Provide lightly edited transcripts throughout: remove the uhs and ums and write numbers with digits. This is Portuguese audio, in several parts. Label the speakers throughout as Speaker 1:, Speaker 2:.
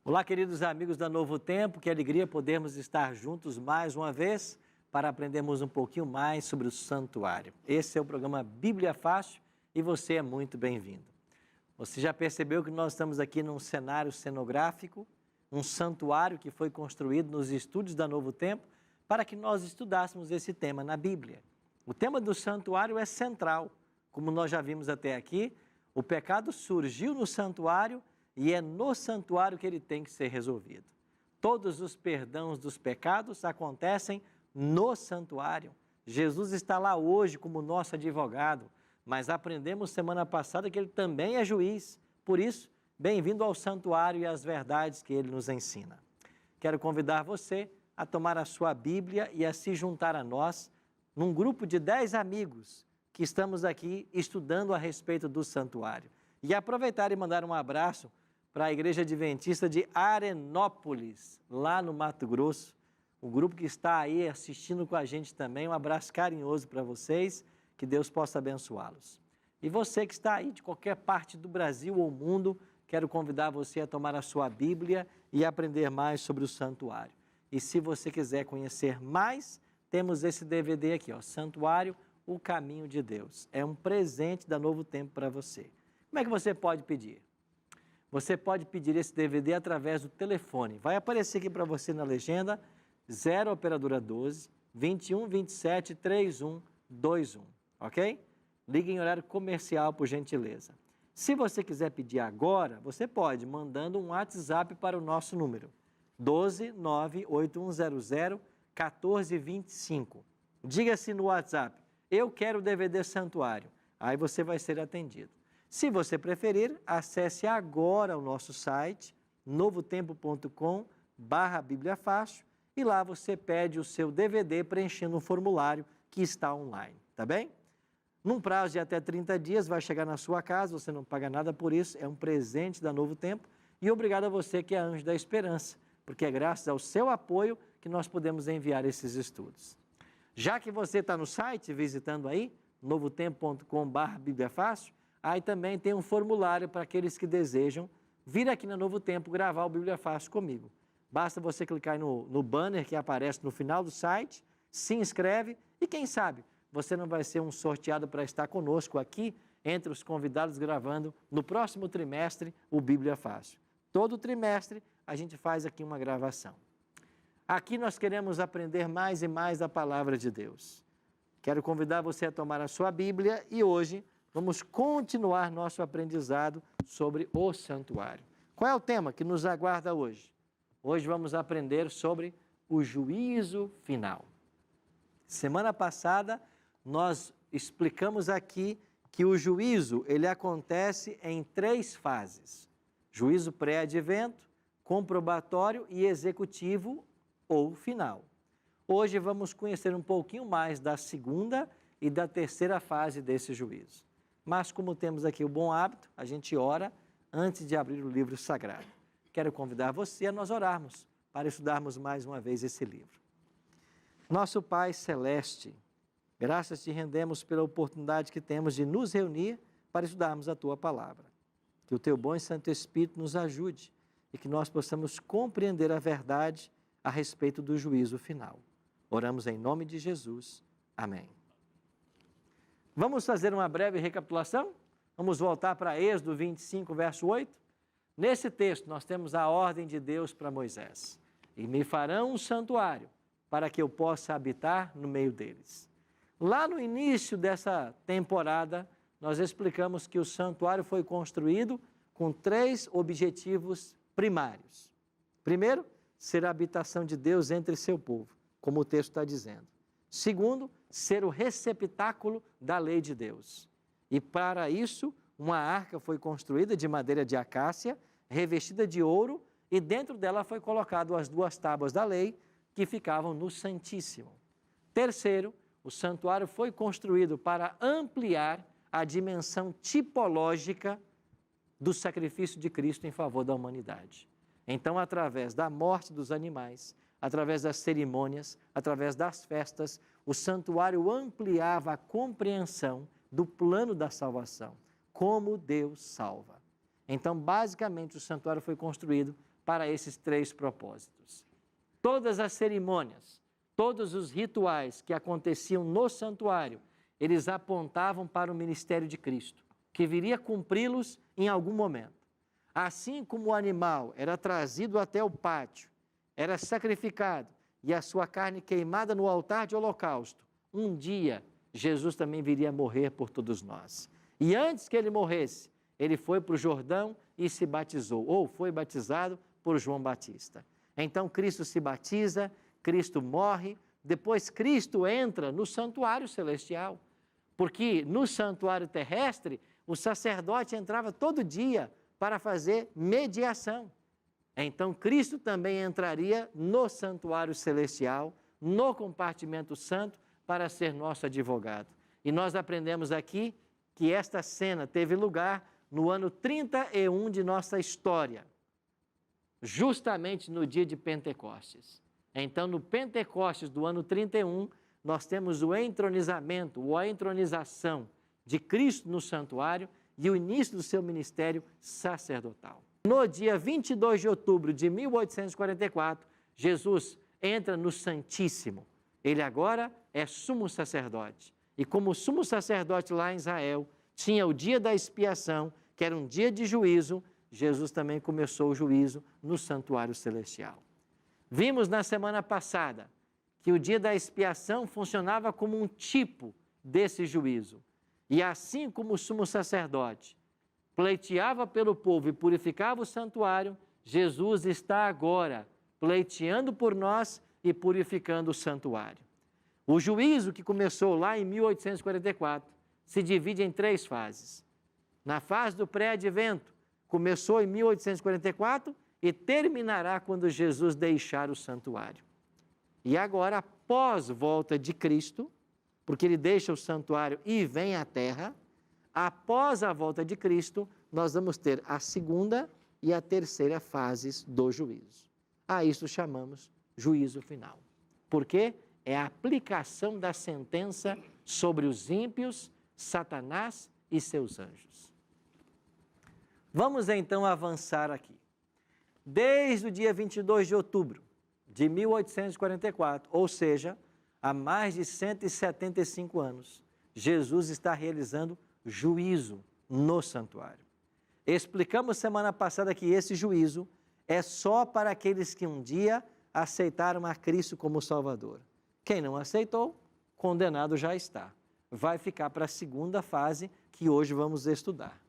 Speaker 1: Olá, queridos amigos da Novo Tempo, que alegria podermos estar juntos mais uma vez para aprendermos um pouquinho mais sobre o santuário. Esse é o programa Bíblia Fácil e você é muito bem-vindo. Você já percebeu que nós estamos aqui num cenário cenográfico, um santuário que foi construído nos estúdios da Novo Tempo para que nós estudássemos esse tema na Bíblia. O tema do santuário é central. Como nós já vimos até aqui, o pecado surgiu no santuário e é no santuário que ele tem que ser resolvido. Todos os perdões dos pecados acontecem no santuário. Jesus está lá hoje como nosso advogado, mas aprendemos semana passada que ele também é juiz. Por isso, bem-vindo ao santuário e às verdades que ele nos ensina. Quero convidar você a tomar a sua Bíblia e a se juntar a nós num grupo de 10 amigos que estamos aqui estudando a respeito do santuário. E aproveitar e mandar um abraço para a Igreja Adventista de Arenópolis, lá no Mato Grosso, o grupo que está aí assistindo com a gente também, um abraço carinhoso para vocês, que Deus possa abençoá-los. E você que está aí de qualquer parte do Brasil ou mundo, quero convidar você a tomar a sua Bíblia e aprender mais sobre o santuário. E se você quiser conhecer mais, temos esse DVD aqui, ó, Santuário, o Caminho de Deus. É um presente da Novo Tempo para você. Como é que você pode pedir? Você pode pedir esse DVD através do telefone. Vai aparecer aqui para você na legenda, 0 operadora 12 21 27 31 21, ok? Ligue em horário comercial, por gentileza. Se você quiser pedir agora, você pode, mandando um WhatsApp para o nosso número, 12 98100 1425. Diga-se no WhatsApp, eu quero o DVD Santuário. Aí você vai ser atendido. Se você preferir, acesse agora o nosso site, novotempo.com/Bíblia Fácil, e lá você pede o seu DVD preenchendo um formulário que está online, tá bem? Num prazo de até 30 dias vai chegar na sua casa, você não paga nada por isso, é um presente da Novo Tempo, e obrigado a você que é Anjo da Esperança, porque é graças ao seu apoio que nós podemos enviar esses estudos. Já que você está no site, visitando aí, novotempo.com/Bíblia Fácil, aí também tem um formulário para aqueles que desejam vir aqui na Novo Tempo gravar o Bíblia Fácil comigo. Basta você clicar no banner que aparece no final do site, se inscreve e quem sabe você não vai ser um sorteado para estar conosco aqui entre os convidados gravando no próximo trimestre o Bíblia Fácil. Todo trimestre a gente faz aqui uma gravação. Aqui nós queremos aprender mais e mais da Palavra de Deus. Quero convidar você a tomar a sua Bíblia e hoje vamos continuar nosso aprendizado sobre o santuário. Qual é o tema que nos aguarda hoje? Hoje vamos aprender sobre o juízo final. Semana passada nós explicamos aqui que o juízo ele acontece em 3 fases: juízo pré-advento, comprobatório e executivo ou final. Hoje vamos conhecer um pouquinho mais da segunda e da terceira fase desse juízo. Mas como temos aqui o bom hábito, a gente ora antes de abrir o livro sagrado. Quero convidar você a nós orarmos para estudarmos mais uma vez esse livro. Nosso Pai Celeste, graças te rendemos pela oportunidade que temos de nos reunir para estudarmos a Tua Palavra. Que o Teu bom e Santo Espírito nos ajude e que nós possamos compreender a verdade a respeito do juízo final. Oramos em nome de Jesus. Amém. Vamos fazer uma breve recapitulação? Vamos voltar para Êxodo 25, verso 8? Nesse texto nós temos a ordem de Deus para Moisés. E me farão um santuário para que eu possa habitar no meio deles. Lá no início dessa temporada, nós explicamos que o santuário foi construído com 3 objetivos primários. Primeiro, ser a habitação de Deus entre seu povo, como o texto está dizendo. Segundo, ser o receptáculo da lei de Deus. E para isso, uma arca foi construída de madeira de acácia, revestida de ouro, e dentro dela foi colocado as 2 tábuas da lei que ficavam no Santíssimo. Terceiro, o santuário foi construído para ampliar a dimensão tipológica do sacrifício de Cristo em favor da humanidade. Então, através da morte dos animais, através das cerimônias, através das festas, o santuário ampliava a compreensão do plano da salvação, como Deus salva. Então, basicamente, o santuário foi construído para esses 3 propósitos. Todas as cerimônias, todos os rituais que aconteciam no santuário, eles apontavam para o ministério de Cristo, que viria cumpri-los em algum momento. Assim como o animal era trazido até o pátio, era sacrificado e a sua carne queimada no altar de holocausto, um dia Jesus também viria morrer por todos nós. E antes que ele morresse, ele foi para o Jordão e se batizou, ou foi batizado por João Batista. Então Cristo se batiza, Cristo morre, depois Cristo entra no santuário celestial, porque no santuário terrestre o sacerdote entrava todo dia para fazer mediação. Então Cristo também entraria no santuário celestial, no compartimento santo, para ser nosso advogado. E nós aprendemos aqui que esta cena teve lugar no ano 31 de nossa história, justamente no dia de Pentecostes. Então, no Pentecostes do ano 31, nós temos o entronizamento, ou a entronização de Cristo no santuário e o início do seu ministério sacerdotal. No dia 22 de outubro de 1844, Jesus entra no Santíssimo. Ele agora é sumo sacerdote. E como sumo sacerdote lá em Israel, tinha o dia da expiação, que era um dia de juízo, Jesus também começou o juízo no santuário celestial. Vimos na semana passada que o dia da expiação funcionava como um tipo desse juízo. E assim como o sumo sacerdote pleiteava pelo povo e purificava o santuário, Jesus está agora pleiteando por nós e purificando o santuário. O juízo que começou lá em 1844 se divide em 3 fases. Na fase do pré-advento, começou em 1844 e terminará quando Jesus deixar o santuário. E agora, após volta de Cristo, porque ele deixa o santuário e vem à terra, após a volta de Cristo, nós vamos ter a segunda e a terceira fases do juízo. A isso chamamos juízo final. Por quê? É a aplicação da sentença sobre os ímpios, Satanás e seus anjos. Vamos então avançar aqui. Desde o dia 22 de outubro de 1844, ou seja, há mais de 175 anos, Jesus está realizando juízo no santuário. Explicamos semana passada que esse juízo é só para aqueles que um dia aceitaram a Cristo como Salvador. Quem não aceitou, condenado já está. Vai ficar para a segunda fase que hoje vamos estudar.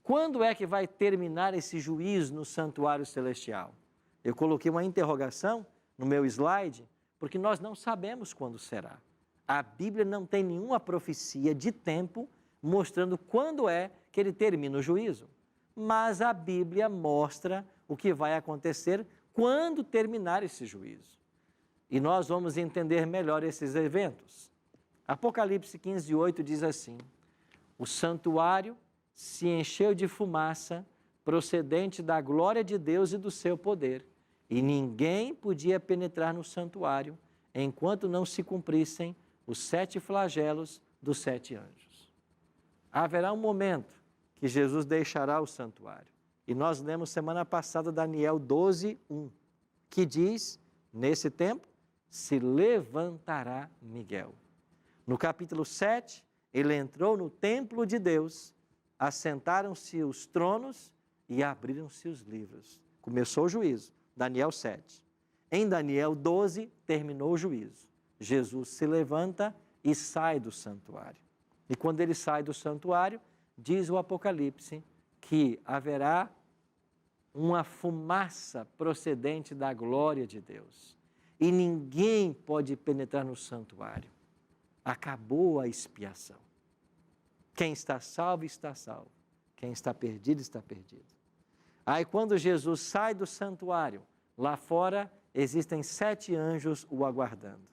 Speaker 1: Quando é que vai terminar esse juízo no santuário celestial? Eu coloquei uma interrogação no meu slide, porque nós não sabemos quando será. A Bíblia não tem nenhuma profecia de tempo mostrando quando é que ele termina o juízo. Mas a Bíblia mostra o que vai acontecer quando terminar esse juízo. E nós vamos entender melhor esses eventos. Apocalipse 15:8 diz assim: o santuário se encheu de fumaça procedente da glória de Deus e do seu poder, e ninguém podia penetrar no santuário enquanto não se cumprissem os 7 flagelos dos 7 anjos. Haverá um momento que Jesus deixará o santuário. E nós lemos semana passada Daniel 12:1, que diz, nesse tempo, se levantará Miguel. No capítulo 7, ele entrou no templo de Deus, assentaram-se os tronos e abriram-se os livros. Começou o juízo, Daniel 7. Em Daniel 12, terminou o juízo. Jesus se levanta e sai do santuário. E quando ele sai do santuário, diz o Apocalipse que haverá uma fumaça procedente da glória de Deus. E ninguém pode penetrar no santuário. Acabou a expiação. Quem está salvo, está salvo. Quem está perdido, está perdido. Aí quando Jesus sai do santuário, lá fora existem 7 anjos o aguardando.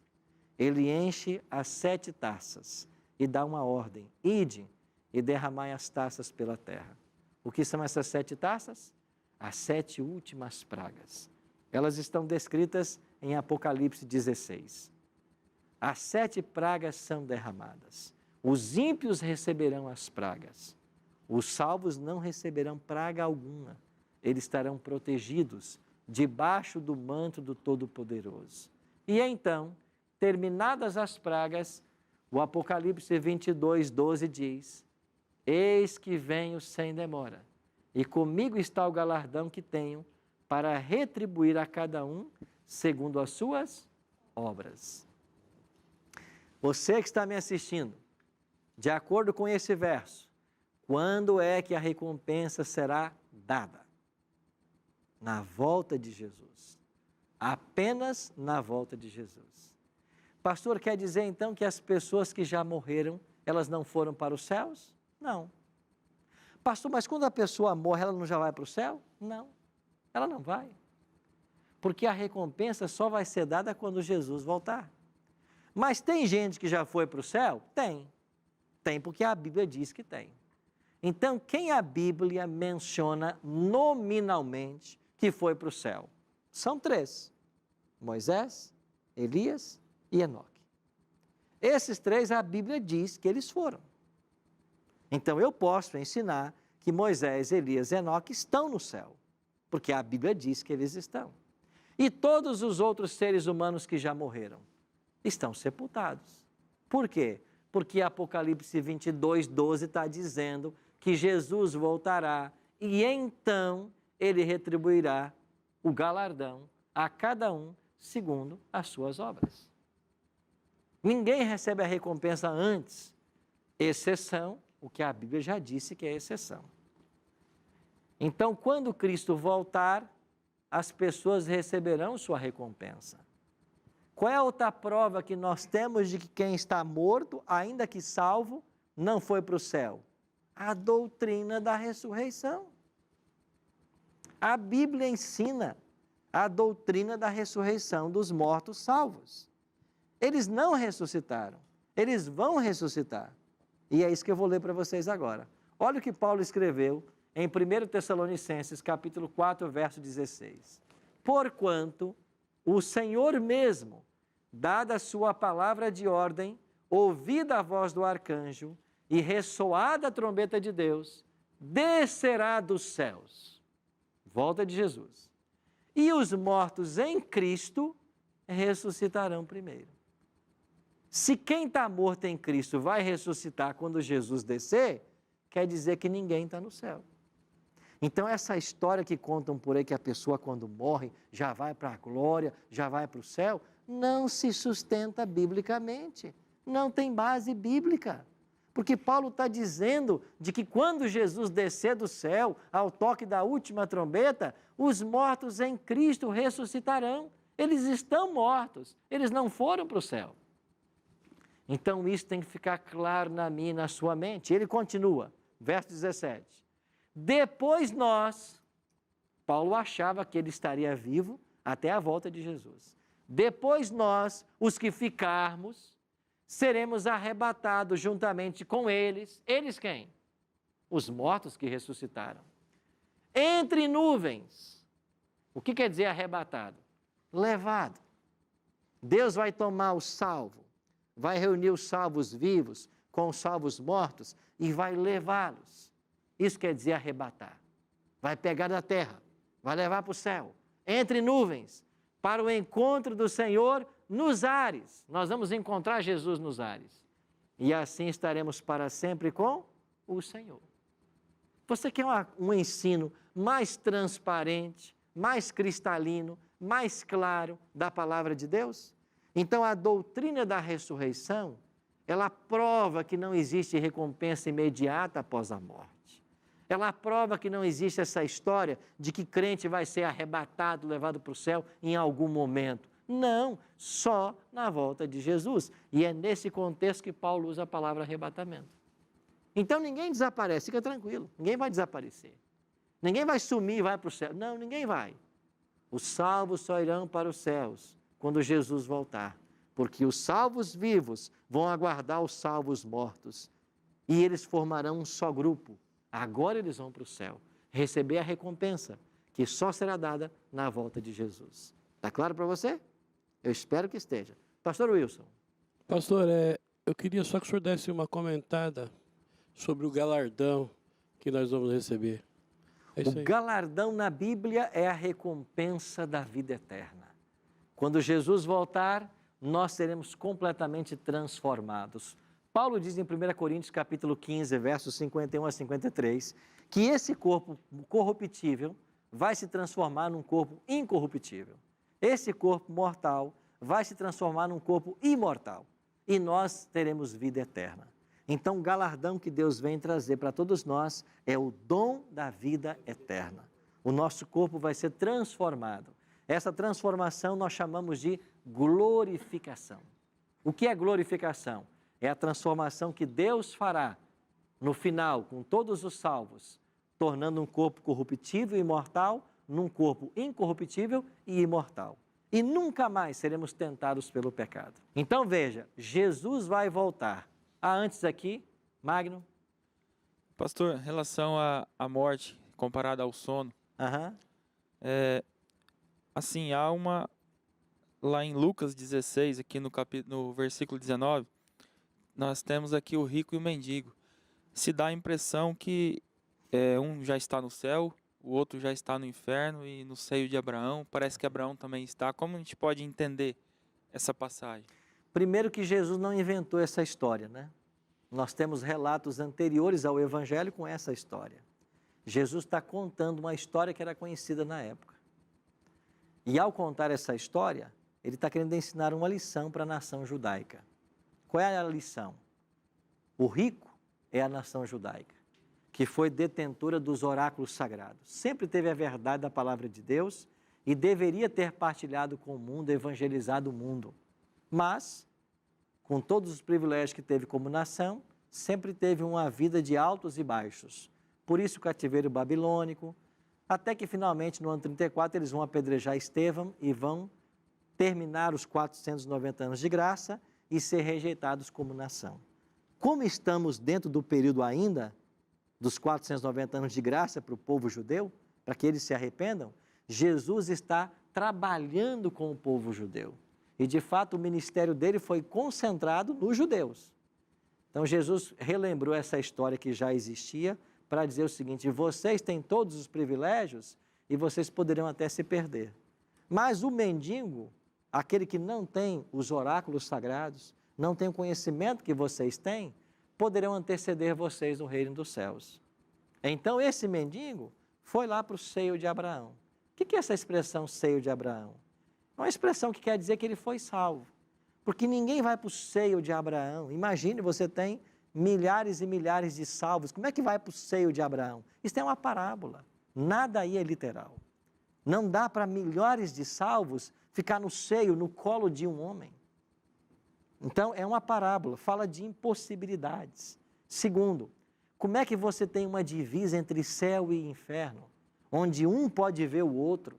Speaker 1: Ele enche as 7 taças e dá uma ordem: ide e derramai as taças pela terra. O que são essas 7 taças? As 7 últimas pragas. Elas estão descritas em Apocalipse 16. As 7 pragas são derramadas. Os ímpios receberão as pragas. Os salvos não receberão praga alguma. Eles estarão protegidos debaixo do manto do Todo-Poderoso. E então, terminadas as pragas, o Apocalipse 22, 12 diz: eis que venho sem demora, e comigo está o galardão que tenho para retribuir a cada um segundo as suas obras. Você que está me assistindo, de acordo com esse verso, quando é que a recompensa será dada? Na volta de Jesus. Apenas na volta de Jesus. Pastor, quer dizer então que as pessoas que já morreram, elas não foram para os céus? Não. Pastor, mas quando a pessoa morre, ela não já vai para o céu? Não, ela não vai. Porque a recompensa só vai ser dada quando Jesus voltar. Mas tem gente que já foi para o céu? Tem. Tem porque a Bíblia diz que tem. Então, quem a Bíblia menciona nominalmente que foi para o céu? São 3. Moisés, Elias e Enoque. Esses 3 a Bíblia diz que eles foram. Então eu posso ensinar que Moisés, Elias e Enoque estão no céu, porque a Bíblia diz que eles estão. E todos os outros seres humanos que já morreram estão sepultados. Por quê? Porque Apocalipse 22, 12 está dizendo que Jesus voltará e então ele retribuirá o galardão a cada um segundo as suas obras. Ninguém recebe a recompensa antes, exceção o que a Bíblia já disse que é exceção. Então, quando Cristo voltar, as pessoas receberão sua recompensa. Qual é a outra prova que nós temos de que quem está morto, ainda que salvo, não foi para o céu? A doutrina da ressurreição. A Bíblia ensina a doutrina da ressurreição dos mortos salvos. Eles não ressuscitaram, eles vão ressuscitar. E é isso que eu vou ler para vocês agora. Olha o que Paulo escreveu em 1 Tessalonicenses, capítulo 4, verso 16. Porquanto o Senhor mesmo, dada a sua palavra de ordem, ouvida a voz do arcanjo e ressoada a trombeta de Deus, descerá dos céus. Volta de Jesus. E os mortos em Cristo ressuscitarão primeiro. Se quem está morto em Cristo vai ressuscitar quando Jesus descer, quer dizer que ninguém está no céu. Então essa história que contam por aí que a pessoa quando morre já vai para a glória, já vai para o céu, não se sustenta biblicamente, não tem base bíblica. Porque Paulo está dizendo de que quando Jesus descer do céu, ao toque da última trombeta, os mortos em Cristo ressuscitarão. Eles estão mortos, eles não foram para o céu. Então isso tem que ficar claro na minha e na sua mente. Ele continua, verso 17. Depois nós, Paulo achava que ele estaria vivo até a volta de Jesus. Depois nós, os que ficarmos, seremos arrebatados juntamente com eles. Eles quem? Os mortos que ressuscitaram. Entre nuvens. O que quer dizer arrebatado? Levado. Deus vai tomar o salvo, vai reunir os salvos vivos com os salvos mortos e vai levá-los. Isso quer dizer arrebatar. Vai pegar da terra, vai levar para o céu. Entre nuvens, para o encontro do Senhor nos ares. Nós vamos encontrar Jesus nos ares. E assim estaremos para sempre com o Senhor. Você quer um ensino mais transparente, mais cristalino, mais claro da palavra de Deus? Então a doutrina da ressurreição, ela prova que não existe recompensa imediata após a morte. Ela prova que não existe essa história de que crente vai ser arrebatado, levado para o céu em algum momento. Não, só na volta de Jesus. E é nesse contexto que Paulo usa a palavra arrebatamento. Então ninguém desaparece, fica tranquilo, ninguém vai desaparecer. Ninguém vai sumir e vai para o céu. Não, ninguém vai. Os salvos só irão para os céus quando Jesus voltar. Porque os salvos vivos vão aguardar os salvos mortos. E eles formarão um só grupo. Agora eles vão para o céu, receber a recompensa, que só será dada na volta de Jesus. Está claro para você? Eu espero que esteja. Pastor Wilson.
Speaker 2: Pastor, eu queria só que o senhor desse uma comentada sobre o galardão que nós vamos receber. É isso
Speaker 1: O
Speaker 2: aí.
Speaker 1: galardão na Bíblia é a recompensa da vida eterna. Quando Jesus voltar, nós seremos completamente transformados. Paulo diz em 1 Coríntios capítulo 15, versos 51 a 53, que esse corpo corruptível vai se transformar num corpo incorruptível. Esse corpo mortal vai se transformar num corpo imortal. E nós teremos vida eterna. Então, o galardão que Deus vem trazer para todos nós é o dom da vida eterna. O nosso corpo vai ser transformado. Essa transformação nós chamamos de glorificação. O que é glorificação? É a transformação que Deus fará no final, com todos os salvos, tornando um corpo corruptível e imortal num corpo incorruptível e imortal. E nunca mais seremos tentados pelo pecado. Então veja, Jesus vai voltar. Antes aqui, Magno.
Speaker 3: Pastor, em relação à morte comparada ao sono, assim, há uma, lá em Lucas 16, aqui no versículo 19, nós temos aqui o rico e o mendigo. Se dá a impressão que um já está no céu, o outro já está no inferno e no seio de Abraão. Parece que Abraão também está. Como a gente pode entender essa passagem?
Speaker 1: Primeiro que Jesus não inventou essa história, né? Nós temos relatos anteriores ao Evangelho com essa história. Jesus está contando uma história que era conhecida na época. E ao contar essa história, ele está querendo ensinar uma lição para a nação judaica. Qual é a lição? O rico é a nação judaica, que foi detentora dos oráculos sagrados. Sempre teve a verdade da palavra de Deus e deveria ter partilhado com o mundo, evangelizado o mundo. Mas, com todos os privilégios que teve como nação, sempre teve uma vida de altos e baixos. Por isso o cativeiro babilônico, até que finalmente no ano 34 eles vão apedrejar Estevão e vão terminar os 490 anos de graça e ser rejeitados como nação. Como estamos dentro do período ainda dos 490 anos de graça para o povo judeu, para que eles se arrependam, Jesus está trabalhando com o povo judeu. E, de fato, o ministério dele foi concentrado nos judeus. Então, Jesus relembrou essa história que já existia para dizer o seguinte: vocês têm todos os privilégios e vocês poderiam até se perder. Mas o mendigo, aquele que não tem os oráculos sagrados, não tem o conhecimento que vocês têm, poderão anteceder vocês no reino dos céus. Então, esse mendigo foi lá para o seio de Abraão. O que é essa expressão seio de Abraão? É uma expressão que quer dizer que ele foi salvo. Porque ninguém vai para o seio de Abraão. Imagine, você tem milhares e milhares de salvos. Como é que vai para o seio de Abraão? Isso é uma parábola. Nada aí é literal. Não dá para milhares de salvos ficar no seio, no colo de um homem. Então, é uma parábola, fala de impossibilidades. Segundo, como é que você tem uma divisa entre céu e inferno, onde um pode ver o outro?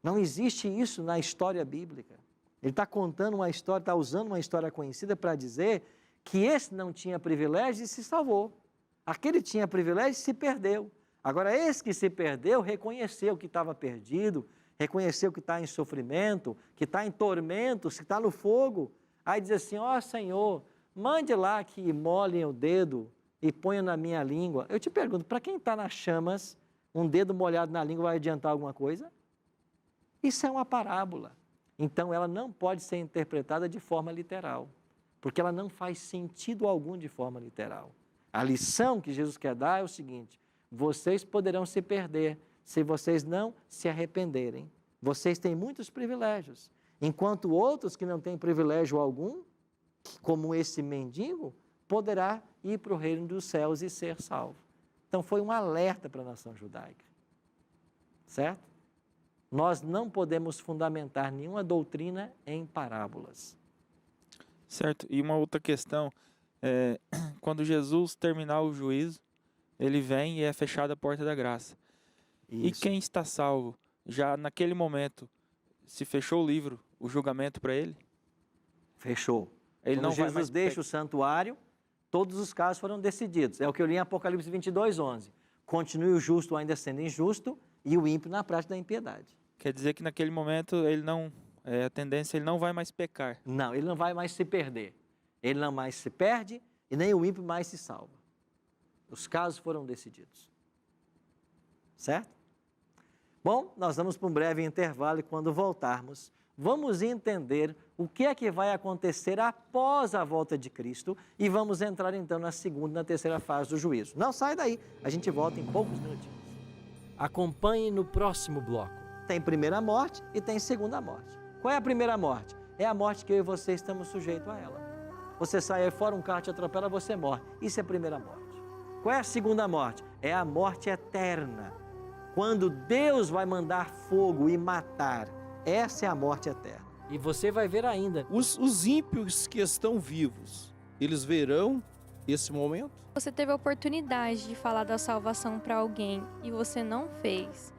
Speaker 1: Não existe isso na história bíblica. Ele está contando uma história, está usando uma história conhecida para dizer que esse não tinha privilégio e se salvou. Aquele tinha privilégio e se perdeu. Agora, esse que se perdeu reconheceu que estava perdido, reconheceu que está em sofrimento, que está em tormentos, que está no fogo. Aí diz assim: ó Senhor, mande lá que molhem o dedo e ponham na minha língua. Eu te pergunto, para quem está nas chamas, um dedo molhado na língua vai adiantar alguma coisa? Isso é uma parábola. Então, ela não pode ser interpretada de forma literal, porque ela não faz sentido algum de forma literal. A lição que Jesus quer dar é o seguinte: vocês poderão se perder se vocês não se arrependerem. Vocês têm muitos privilégios, enquanto outros que não têm privilégio algum, como esse mendigo, poderá ir para o reino dos céus e ser salvo. Então, foi um alerta para a nação judaica, certo? Nós não podemos fundamentar nenhuma doutrina em parábolas.
Speaker 3: Certo. E uma outra questão, quando Jesus terminar o juízo, ele vem e é fechada a porta da graça.
Speaker 1: Isso.
Speaker 3: E quem está salvo, já naquele momento, se fechou o livro, o julgamento para ele?
Speaker 1: Fechou.
Speaker 3: Ele
Speaker 1: Quando
Speaker 3: não vai
Speaker 1: Jesus
Speaker 3: mais
Speaker 1: deixa o santuário, todos os casos foram decididos. É o que eu li em Apocalipse 22:11. Continue o justo ainda sendo injusto e o ímpio na prática da impiedade.
Speaker 3: Quer dizer que naquele momento ele não, a tendência ele não vai mais pecar.
Speaker 1: Não, ele não vai mais se perder. Ele não mais se perde e nem o ímpio mais se salva. Os casos foram decididos. Certo? Bom, nós vamos para um breve intervalo e quando voltarmos, vamos entender o que é que vai acontecer após a volta de Cristo e vamos entrar então na segunda e na terceira fase do juízo. Não sai daí, a gente volta em poucos minutinhos.
Speaker 2: Acompanhe no próximo bloco.
Speaker 1: Tem primeira morte e tem segunda morte. Qual é a primeira morte? É a morte que eu e você estamos sujeitos a ela. Você sai aí fora, um carro te atropela, você morre. Isso é a primeira morte. Qual é a segunda morte? É a morte eterna. Quando Deus vai mandar fogo e matar, essa é a morte eterna.
Speaker 2: E você vai ver ainda.
Speaker 4: Os ímpios que estão vivos, eles verão esse momento?
Speaker 5: Você teve a oportunidade de falar da salvação para alguém e você não fez.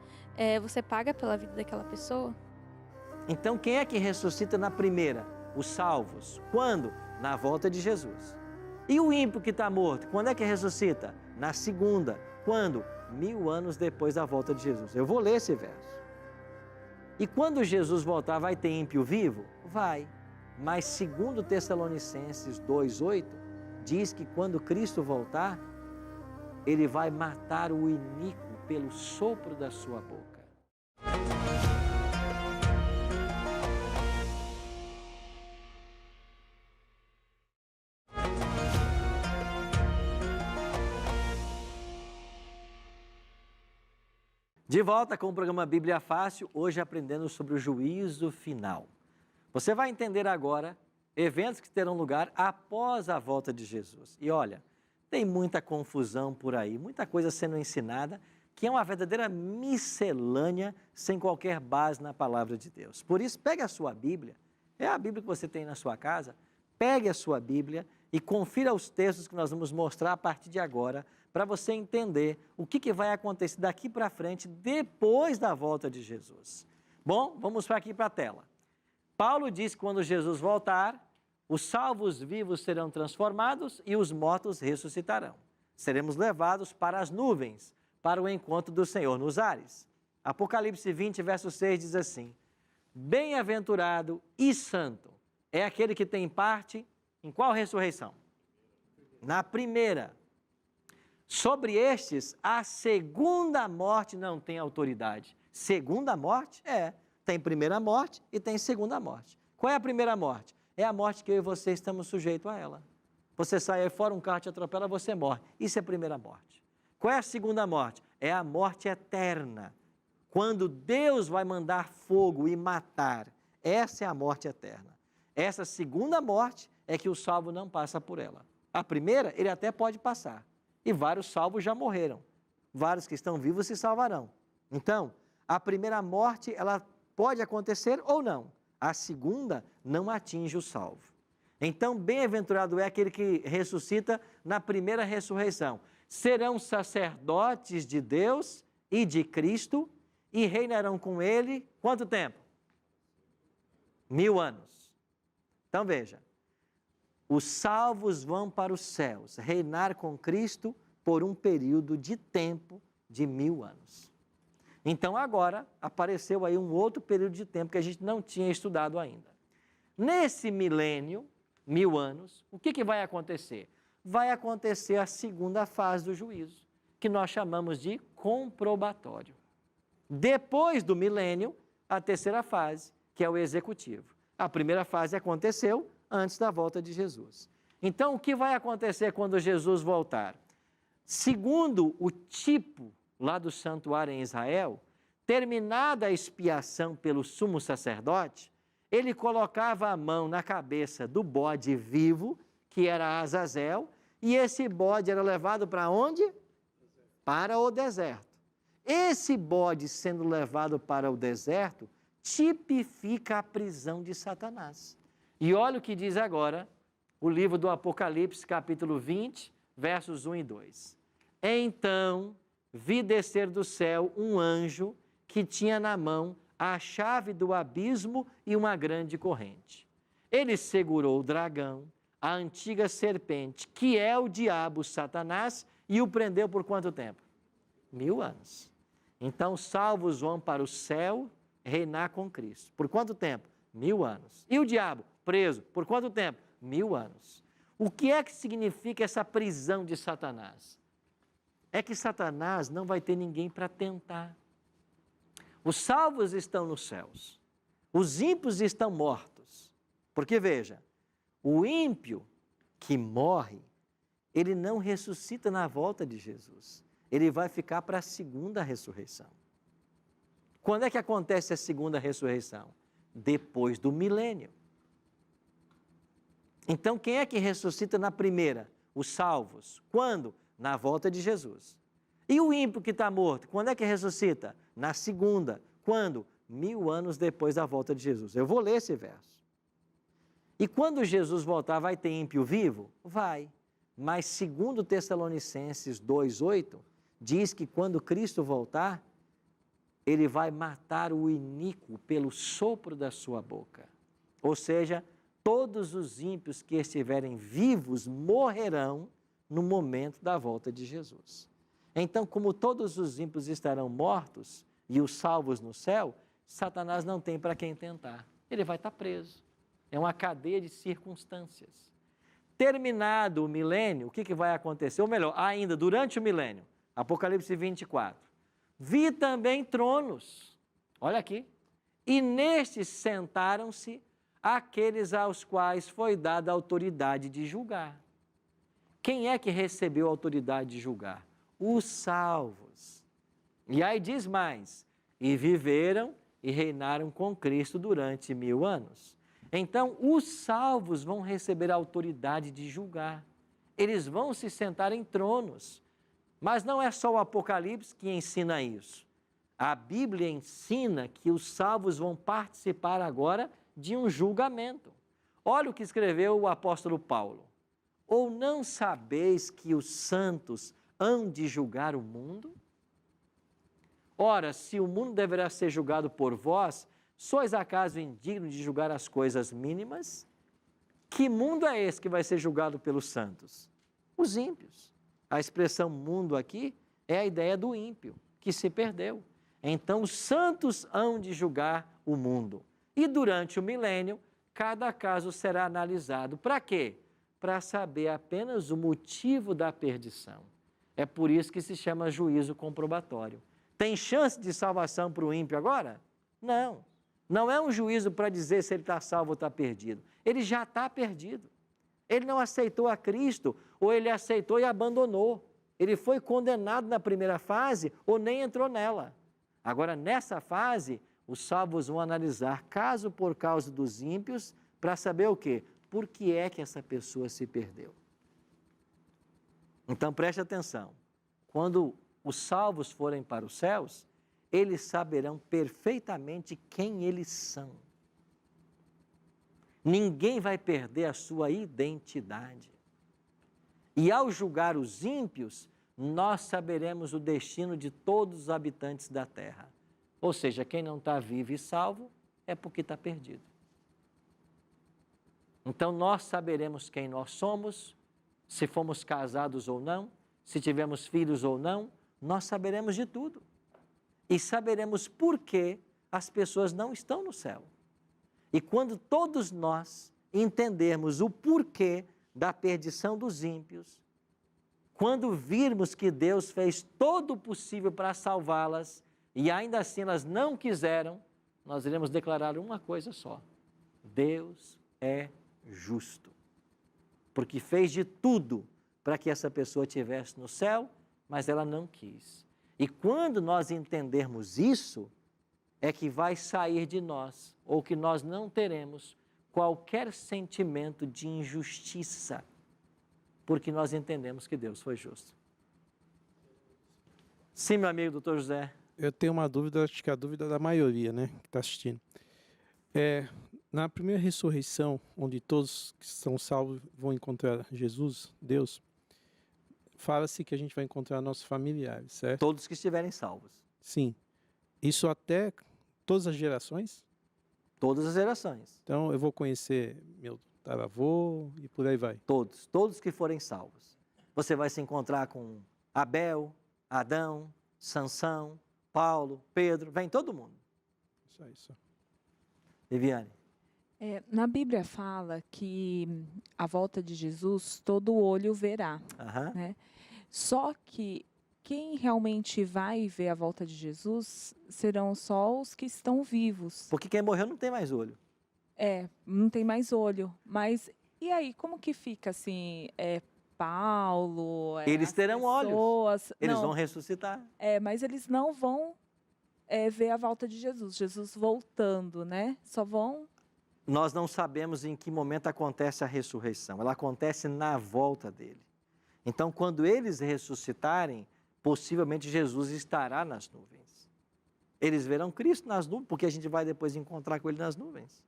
Speaker 5: Você paga pela vida daquela pessoa?
Speaker 1: Então, quem é que ressuscita na primeira? Os salvos. Quando? Na volta de Jesus. E o ímpio que está morto, quando é que ressuscita? Na segunda. Quando? 1000 anos depois da volta de Jesus. Eu vou ler esse verso. E quando Jesus voltar, vai ter ímpio vivo? Vai. Mas segundo Tessalonicenses 2:8, diz que quando Cristo voltar, ele vai matar o iníquo pelo sopro da sua boca. De volta com o programa Bíblia Fácil, hoje aprendendo sobre o juízo final. Você vai entender agora eventos que terão lugar após a volta de Jesus. E olha, tem muita confusão por aí, muita coisa sendo ensinada, que é uma verdadeira miscelânea sem qualquer base na palavra de Deus. Por isso, pegue a sua Bíblia, é a Bíblia que você tem na sua casa, pegue a sua Bíblia e confira os textos que nós vamos mostrar a partir de agora, para você entender o que vai acontecer daqui para frente, depois da volta de Jesus. Bom, vamos aqui para a tela. Paulo diz que quando Jesus voltar, os salvos vivos serão transformados e os mortos ressuscitarão. Seremos levados para as nuvens, para o encontro do Senhor nos ares. Apocalipse 20, verso 6 diz assim: bem-aventurado e santo é aquele que tem parte em qual ressurreição? Na primeira. Sobre estes, a segunda morte não tem autoridade. Segunda morte? Tem primeira morte e tem segunda morte. Qual é a primeira morte? É a morte que eu e você estamos sujeitos a ela. Você sai aí fora, um carro te atropela, você morre. Isso é a primeira morte. Qual é a segunda morte? É a morte eterna. Quando Deus vai mandar fogo e matar, essa é a morte eterna. Essa segunda morte é que o salvo não passa por ela. A primeira, ele até pode passar. E vários salvos já morreram. Vários que estão vivos se salvarão. Então, a primeira morte, ela pode acontecer ou não. A segunda não atinge o salvo. Então, bem-aventurado é aquele que ressuscita na primeira ressurreição. Serão sacerdotes de Deus e de Cristo e reinarão com ele, quanto tempo? 1000 anos. Então, veja. Os salvos vão para os céus, reinar com Cristo por um período de tempo de 1000 anos. Então agora apareceu aí um outro período de tempo que a gente não tinha estudado ainda. Nesse milênio, 1000 anos, o que vai acontecer? Vai acontecer a segunda fase do juízo, que nós chamamos de comprobatório. Depois do milênio, a terceira fase, que é o executivo. A primeira fase aconteceu antes da volta de Jesus. Então, o que vai acontecer quando Jesus voltar? Segundo o tipo lá do santuário em Israel, terminada a expiação pelo sumo sacerdote, ele colocava a mão na cabeça do bode vivo, que era Azazel, e esse bode era levado para onde? Para o deserto. Esse bode sendo levado para o deserto tipifica a prisão de Satanás. E olha o que diz agora o livro do Apocalipse, capítulo 20, versos 1 e 2. Então vi descer do céu um anjo que tinha na mão a chave do abismo e uma grande corrente. Ele segurou o dragão, a antiga serpente, que é o diabo, Satanás, e o prendeu por quanto tempo? 1000 anos. Então, salvos vão para o céu reinar com Cristo. Por quanto tempo? 1000 anos. E o diabo? Preso. Por quanto tempo? 1000 anos. O que é que significa essa prisão de Satanás? é que Satanás não vai ter ninguém para tentar. Os salvos estão nos céus, os ímpios estão mortos. Porque veja, o ímpio que morre, ele não ressuscita na volta de Jesus. Ele vai ficar para a segunda ressurreição. Quando é que acontece a segunda ressurreição? Depois do milênio. Então, quem é que ressuscita na primeira? Os salvos. Quando? Na volta de Jesus. E o ímpio que está morto, quando é que ressuscita? Na segunda. Quando? 1000 anos depois da volta de Jesus. Eu vou ler esse verso. E quando Jesus voltar, vai ter ímpio vivo? Vai. Mas segundo Tessalonicenses 2:8, diz que quando Cristo voltar, ele vai matar o iníquo pelo sopro da sua boca. Ou seja, todos os ímpios que estiverem vivos morrerão no momento da volta de Jesus. Então, como todos os ímpios estarão mortos e os salvos no céu, Satanás não tem para quem tentar. Ele vai estar preso. É uma cadeia de circunstâncias. Terminado o milênio, o que vai acontecer? Ou melhor, ainda durante o milênio, Apocalipse 24. Vi também tronos, olha aqui, e nestes sentaram-se aqueles aos quais foi dada a autoridade de julgar. Quem é que recebeu a autoridade de julgar? Os salvos. E aí diz mais, e viveram e reinaram com Cristo durante 1000 anos. Então, os salvos vão receber a autoridade de julgar. Eles vão se sentar em tronos. Mas não é só o Apocalipse que ensina isso. A Bíblia ensina que os salvos vão participar agora de um julgamento. Olha o que escreveu o apóstolo Paulo. Ou não sabeis que os santos hão de julgar o mundo? Ora, se o mundo deverá ser julgado por vós, sois acaso indignos de julgar as coisas mínimas? Que mundo é esse que vai ser julgado pelos santos? Os ímpios. A expressão mundo aqui é a ideia do ímpio, que se perdeu. Então, os santos hão de julgar o mundo. E durante o milênio, cada caso será analisado. Para quê? Para saber apenas o motivo da perdição. É por isso que se chama juízo comprobatório. Tem chance de salvação para o ímpio agora? Não. Não é um juízo para dizer se ele está salvo ou está perdido. Ele já está perdido. Ele não aceitou a Cristo, ou ele aceitou e abandonou. Ele foi condenado na primeira fase, ou nem entrou nela. Agora, nessa fase, os salvos vão analisar caso por causa dos ímpios, para saber o quê? Por que é que essa pessoa se perdeu? Então, preste atenção. Quando os salvos forem para os céus, eles saberão perfeitamente quem eles são. Ninguém vai perder a sua identidade. E ao julgar os ímpios, nós saberemos o destino de todos os habitantes da terra. Ou seja, quem não está vivo e salvo é porque está perdido. Então nós saberemos quem nós somos, se fomos casados ou não, se tivemos filhos ou não, nós saberemos de tudo. E saberemos por que as pessoas não estão no céu. E quando todos nós entendermos o porquê da perdição dos ímpios, quando virmos que Deus fez todo o possível para salvá-las e ainda assim elas não quiseram, nós iremos declarar uma coisa só: Deus é justo. Porque fez de tudo para que essa pessoa estivesse no céu, mas ela não quis. E quando nós entendermos isso, é que vai sair de nós, ou que nós não teremos qualquer sentimento de injustiça, porque nós entendemos que Deus foi justo. Sim, meu amigo doutor José.
Speaker 4: Eu tenho uma dúvida, acho que é a dúvida da maioria, né, que está assistindo. Na primeira ressurreição, onde todos que são salvos vão encontrar Jesus, Deus, fala-se que a gente vai encontrar nossos familiares, certo?
Speaker 1: Todos que estiverem salvos.
Speaker 4: Sim. Isso até todas as gerações?
Speaker 1: Todas as gerações.
Speaker 4: Então eu vou conhecer meu tataravô e por aí vai.
Speaker 1: Todos que forem salvos. Você vai se encontrar com Abel, Adão, Sansão, Paulo, Pedro, vem todo mundo.
Speaker 4: Isso.
Speaker 1: Viviane.
Speaker 6: Na Bíblia fala que a volta de Jesus todo olho verá,
Speaker 1: Aham.
Speaker 6: né? Só que quem realmente vai ver a volta de Jesus serão só os que estão vivos.
Speaker 1: Porque quem morreu não tem mais olho.
Speaker 6: Não tem mais olho. Mas e aí, como que fica assim? Paulo,
Speaker 1: Eles
Speaker 6: as
Speaker 1: terão olhos.
Speaker 6: pessoas?
Speaker 1: Eles
Speaker 6: Não,
Speaker 1: vão ressuscitar.
Speaker 6: mas eles não vão ver a volta de Jesus. Jesus voltando, né? Só vão.
Speaker 1: Nós não sabemos em que momento acontece a ressurreição. Ela acontece na volta dele. Então, quando eles ressuscitarem, possivelmente Jesus estará nas nuvens. Eles verão Cristo nas nuvens, porque a gente vai depois encontrar com ele nas nuvens.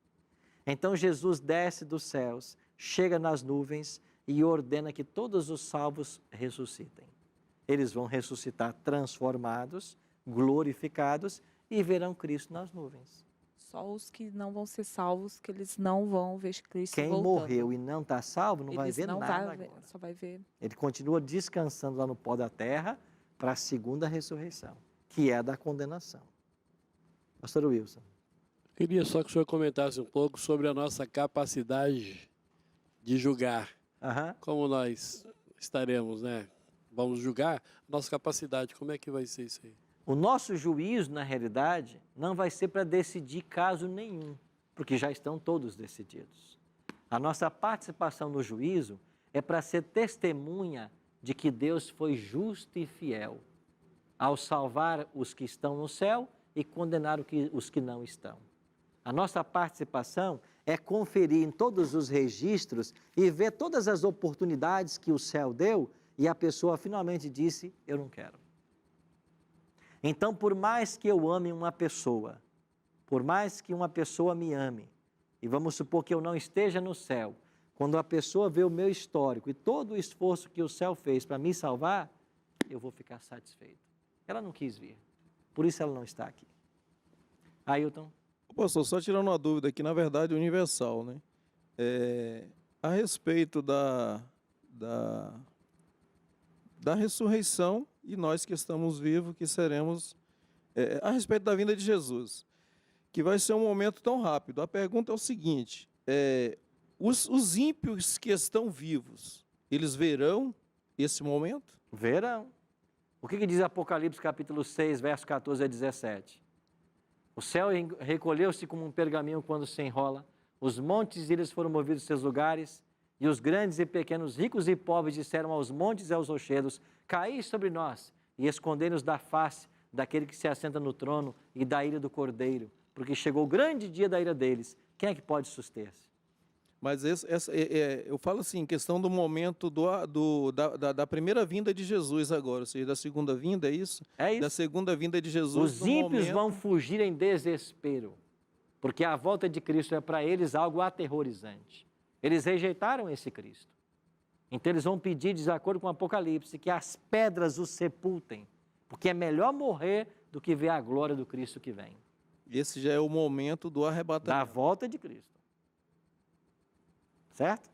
Speaker 1: Então, Jesus desce dos céus, chega nas nuvens e ordena que todos os salvos ressuscitem. Eles vão ressuscitar transformados, glorificados e verão Cristo nas nuvens.
Speaker 6: Só os que não vão ser salvos, que eles não vão ver Cristo
Speaker 1: Quem
Speaker 6: voltando.
Speaker 1: morreu e não está salvo não vai
Speaker 6: Eles
Speaker 1: ver
Speaker 6: não
Speaker 1: nada
Speaker 6: vai ver,
Speaker 1: agora.
Speaker 6: só vai ver.
Speaker 1: Ele continua descansando lá no pó da terra para a segunda ressurreição, que é a da condenação. Pastor Wilson.
Speaker 7: Queria só que o senhor comentasse um pouco sobre a nossa capacidade de julgar.
Speaker 1: Aham.
Speaker 7: Como nós estaremos, né? Vamos julgar nossa capacidade. Como é que vai ser isso aí?
Speaker 1: O nosso juízo, na realidade, não vai ser para decidir caso nenhum, porque já estão todos decididos. A nossa participação no juízo é para ser testemunha de que Deus foi justo e fiel ao salvar os que estão no céu e condenar os que não estão. A nossa participação é conferir em todos os registros e ver todas as oportunidades que o céu deu e a pessoa finalmente disse, eu não quero. Então, por mais que eu ame uma pessoa, por mais que uma pessoa me ame, e vamos supor que eu não esteja no céu, quando a pessoa vê o meu histórico e todo o esforço que o céu fez para me salvar, eu vou ficar satisfeito. Ela não quis vir, por isso ela não está aqui. Ailton?
Speaker 8: Pastor, só tirando uma dúvida aqui, na verdade, universal, né? A respeito da ressurreição e nós que estamos vivos, que seremos, a respeito da vinda de Jesus, que vai ser um momento tão rápido. A pergunta é o seguinte, os ímpios que estão vivos, eles verão esse momento?
Speaker 1: Verão. O que diz Apocalipse capítulo 6, verso 14 a 17? O céu recolheu-se como um pergaminho quando se enrola, os montes e ilhas foram movidos de seus lugares, e os grandes e pequenos, ricos e pobres disseram aos montes e aos rochedos, caí sobre nós e escondei-nos da face daquele que se assenta no trono e da ira do Cordeiro, porque chegou o grande dia da ira deles. Quem é que pode suster-se?
Speaker 8: Mas eu falo assim, questão do momento da primeira vinda de Jesus agora, ou seja, da segunda vinda, é isso?
Speaker 1: É isso.
Speaker 8: Da segunda vinda de Jesus.
Speaker 1: Os ímpios vão fugir em desespero, porque a volta de Cristo é para eles algo aterrorizante. Eles rejeitaram esse Cristo. Então eles vão pedir, de acordo com o Apocalipse, que as pedras os sepultem, porque é melhor morrer do que ver a glória do Cristo que vem.
Speaker 8: Esse já é o momento do arrebatamento.
Speaker 1: Da volta de Cristo. Certo?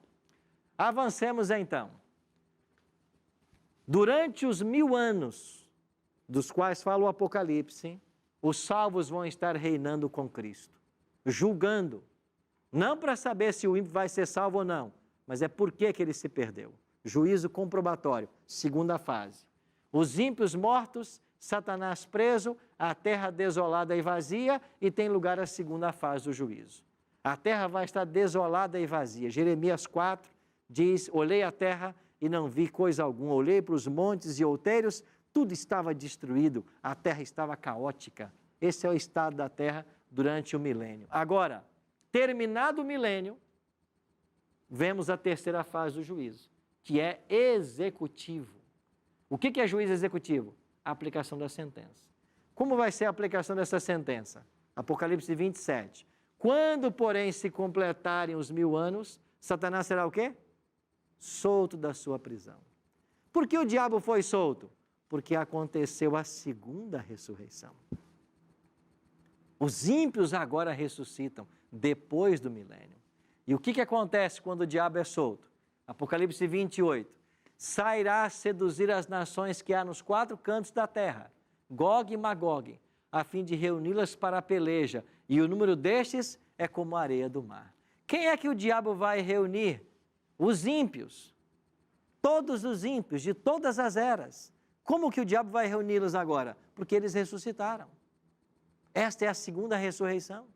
Speaker 1: Avancemos então. Durante os 1000 anos, dos quais fala o Apocalipse, os salvos vão estar reinando com Cristo, julgando, não para saber se o ímpio vai ser salvo ou não, mas é por que ele se perdeu. Juízo comprobatório, segunda fase. Os ímpios mortos, Satanás preso, a terra desolada e vazia, e tem lugar a segunda fase do juízo. A terra vai estar desolada e vazia. Jeremias 4 diz, olhei a terra e não vi coisa alguma. Olhei para os montes e outeiros, tudo estava destruído, a terra estava caótica. Esse é o estado da terra durante o milênio. Agora, terminado o milênio, vemos a terceira fase do juízo, que é executivo. O que é juízo executivo? A aplicação da sentença. Como vai ser a aplicação dessa sentença? Apocalipse 27. Quando, porém, se completarem os 1000 anos, Satanás será o quê? Solto da sua prisão. Por que o diabo foi solto? Porque aconteceu a segunda ressurreição. Os ímpios agora ressuscitam depois do milênio. E o que acontece quando o diabo é solto? Apocalipse 28. Sairá a seduzir as nações que há nos 4 cantos da terra, Gog e Magog, a fim de reuni-las para a peleja, e o número destes é como a areia do mar. Quem é que o diabo vai reunir? Os ímpios. Todos os ímpios de todas as eras, Como que o diabo vai reuni-los agora? Porque eles ressuscitaram. Esta é a segunda ressurreição.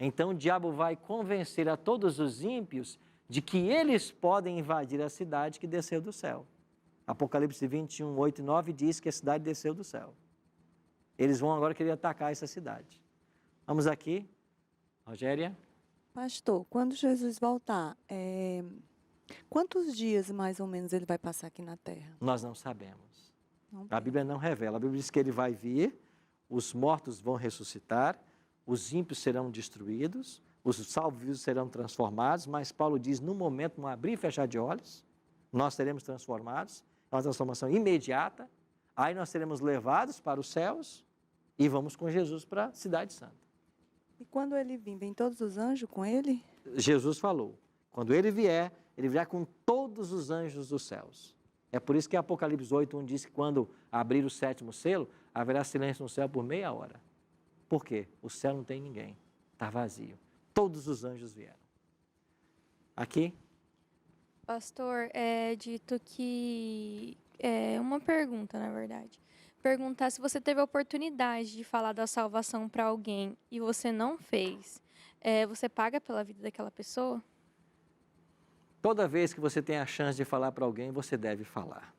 Speaker 1: Então o diabo vai convencer a todos os ímpios de que eles podem invadir a cidade que desceu do céu. Apocalipse 21, 8 e 9 diz que a cidade desceu do céu. Eles vão agora querer atacar essa cidade. Vamos aqui, Rogéria.
Speaker 9: Pastor, quando Jesus voltar, quantos dias mais ou menos ele vai passar aqui na Terra?
Speaker 1: Nós não sabemos.
Speaker 9: Não
Speaker 1: A Bíblia não revela. A Bíblia diz que ele vai vir, os mortos vão ressuscitar, os ímpios serão destruídos, os salvos serão transformados, mas Paulo diz, no momento, no abrir e fechar de olhos, nós seremos transformados, é uma transformação imediata, aí nós seremos levados para os céus e vamos com Jesus para a Cidade Santa.
Speaker 9: E quando ele vir, vem todos os anjos com ele?
Speaker 1: Jesus falou, quando ele virá com todos os anjos dos céus. É por isso que Apocalipse 8:1 diz que quando abrir o 7º selo, haverá silêncio no céu por meia hora. Por quê? O céu não tem ninguém, está vazio. Todos os anjos vieram. Aqui,
Speaker 5: Pastor, é dito que... É uma pergunta, na verdade. Perguntar se você teve a oportunidade de falar da salvação para alguém e você não fez, você paga pela vida daquela pessoa?
Speaker 1: toda vez que você tem a chance de falar para alguém, você deve falar.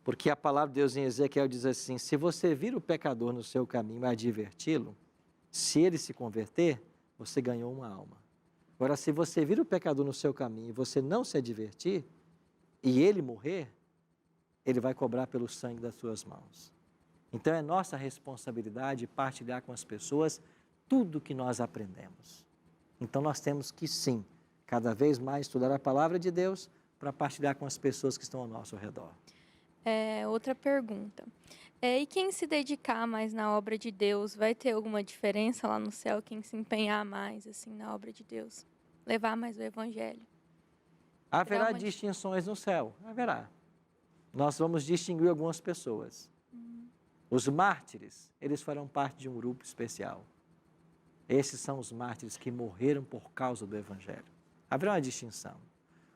Speaker 1: Porque a palavra de Deus em Ezequiel diz assim, se você vir o pecador no seu caminho e adverti-lo, se ele se converter, você ganhou uma alma. Agora, se você vir o pecador no seu caminho e você não se advertir, e ele morrer, ele vai cobrar pelo sangue das suas mãos. Então, é nossa responsabilidade partilhar com as pessoas tudo que nós aprendemos. Então, nós temos que, sim, cada vez mais estudar a palavra de Deus para partilhar com as pessoas que estão ao nosso redor.
Speaker 5: Outra pergunta. E quem se dedicar mais na obra de Deus, vai ter alguma diferença lá no céu? Quem se empenhar mais assim na obra de Deus? Levar mais o evangelho?
Speaker 1: Haverá distinções no céu? Haverá. Nós vamos distinguir algumas pessoas. Os mártires, eles farão parte de um grupo especial. Esses são os mártires que morreram por causa do evangelho. Haverá uma distinção.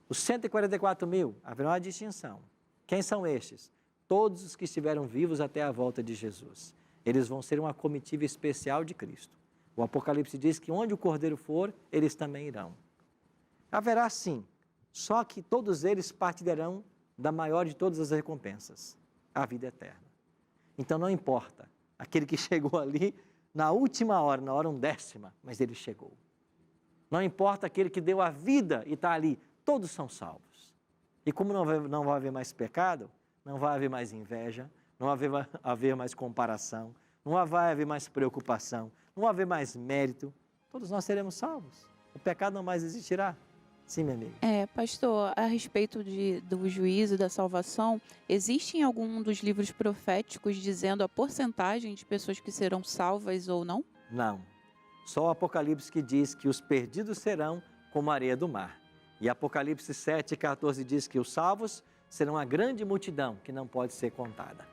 Speaker 1: Os 144 mil, haverá uma distinção. Quem são estes? Todos os que estiveram vivos até a volta de Jesus. Eles vão ser uma comitiva especial de Cristo. O Apocalipse diz que onde o Cordeiro for, eles também irão. Haverá sim, só que todos eles partilharão da maior de todas as recompensas, a vida eterna. Então não importa, aquele que chegou ali na última hora, na hora 1/10, mas ele chegou. Não importa aquele que deu a vida e está ali, todos são salvos. E como não vai haver mais pecado, não vai haver mais inveja, não vai haver mais comparação, não vai haver mais preocupação, não vai haver mais mérito, todos nós seremos salvos. O pecado não mais existirá. Sim, minha amiga.
Speaker 10: Pastor, a respeito do juízo, da salvação, existe em algum dos livros proféticos dizendo a porcentagem de pessoas que serão salvas ou não?
Speaker 1: Não. Só o Apocalipse que diz que os perdidos serão como a areia do mar. E Apocalipse 7,14 diz que os salvos serão uma grande multidão que não pode ser contada.